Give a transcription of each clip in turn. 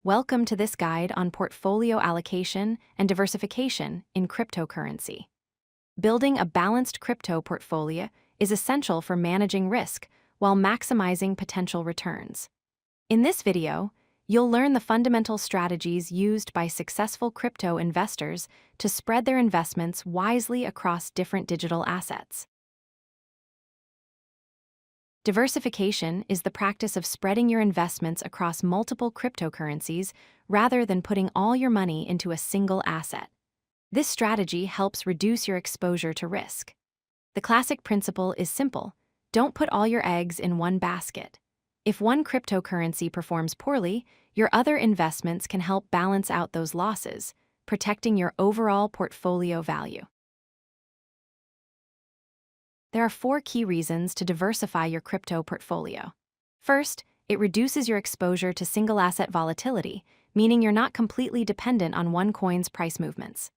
Welcome to this guide on portfolio allocation and diversification in cryptocurrency. Building a balanced crypto portfolio is essential for managing risk while maximizing potential returns. In this video, you'll learn the fundamental strategies used by successful crypto investors to spread their investments wisely across different digital assets. Diversification is the practice of spreading your investments across multiple cryptocurrencies rather than putting all your money into a single asset. This strategy helps reduce your exposure to risk. The classic principle is simple: don't put all your eggs in one basket. If one cryptocurrency performs poorly, your other investments can help balance out those losses, protecting your overall portfolio value. There are 4 key reasons to diversify your crypto portfolio. First, it reduces your exposure to single asset volatility, meaning you're not completely dependent on one coin's price movements.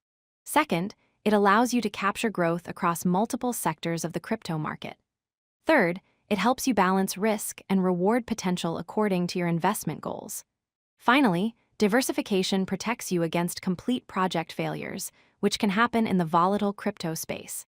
Second, it allows you to capture growth across multiple sectors of the crypto market. Third, it helps you balance risk and reward potential according to your investment goals. Finally, diversification protects you against complete project failures, which can happen in the volatile crypto space.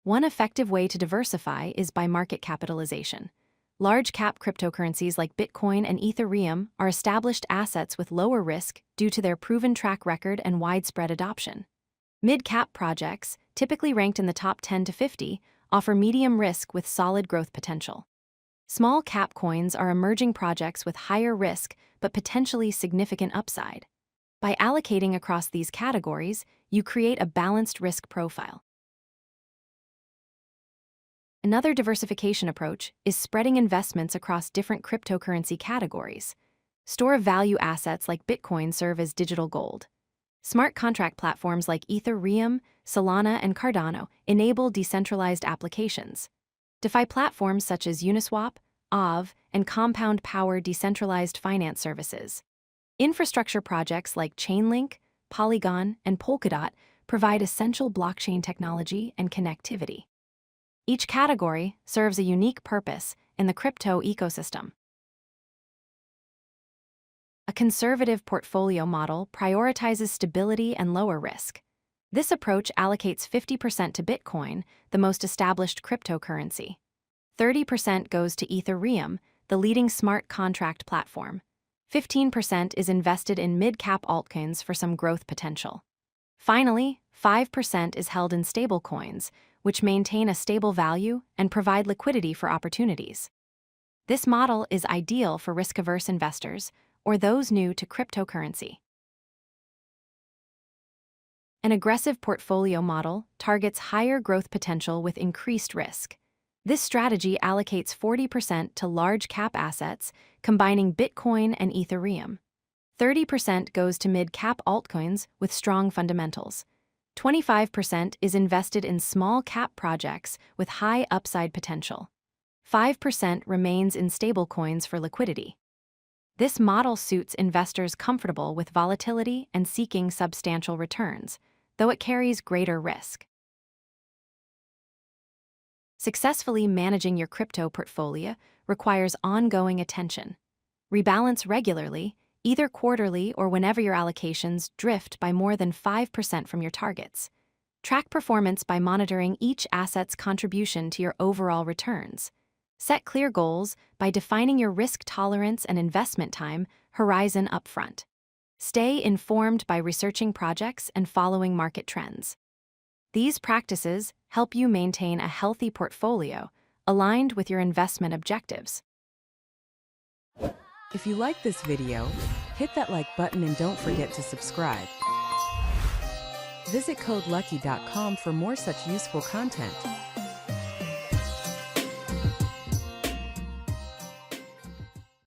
One effective way to diversify is by market capitalization. Large-cap cryptocurrencies like Bitcoin and Ethereum are established assets with lower risk due to their proven track record and widespread adoption. Mid-cap projects, typically ranked in the top 10 to 50, offer medium risk with solid growth potential. Small-cap coins are emerging projects with higher risk but potentially significant upside. By allocating across these categories, you create a balanced risk profile. Another diversification approach is spreading investments across different cryptocurrency categories. Store-of-value assets like Bitcoin serve as digital gold. Smart contract platforms like Ethereum, Solana, and Cardano enable decentralized applications. DeFi platforms such as Uniswap, Aave, and Compound power decentralized finance services. Infrastructure projects like Chainlink, Polygon, and Polkadot provide essential blockchain technology and connectivity. Each category serves a unique purpose in the crypto ecosystem. A conservative portfolio model prioritizes stability and lower risk. This approach allocates 50% to Bitcoin, the most established cryptocurrency. 30% goes to Ethereum, the leading smart contract platform. 15% is invested in mid-cap altcoins for some growth potential. Finally, 5% is held in stablecoins, which maintain a stable value and provide liquidity for opportunities. This model is ideal for risk-averse investors or those new to cryptocurrency. An aggressive portfolio model targets higher growth potential with increased risk. This strategy allocates 40% to large-cap assets, combining Bitcoin and Ethereum. 30% goes to mid-cap altcoins with strong fundamentals. 25% is invested in small-cap projects with high upside potential. 5% remains in stablecoins for liquidity. This model suits investors comfortable with volatility and seeking substantial returns, though it carries greater risk. Successfully managing your crypto portfolio requires ongoing attention. Rebalance regularly, either quarterly or whenever your allocations drift by more than 5% from your targets. Track performance by monitoring each asset's contribution to your overall returns. Set clear goals by defining your risk tolerance and investment time horizon upfront. Stay informed by researching projects and following market trends. These practices help you maintain a healthy portfolio aligned with your investment objectives. If you like this video, hit that like button and don't forget to subscribe. Visit codelucky.com for more such useful content.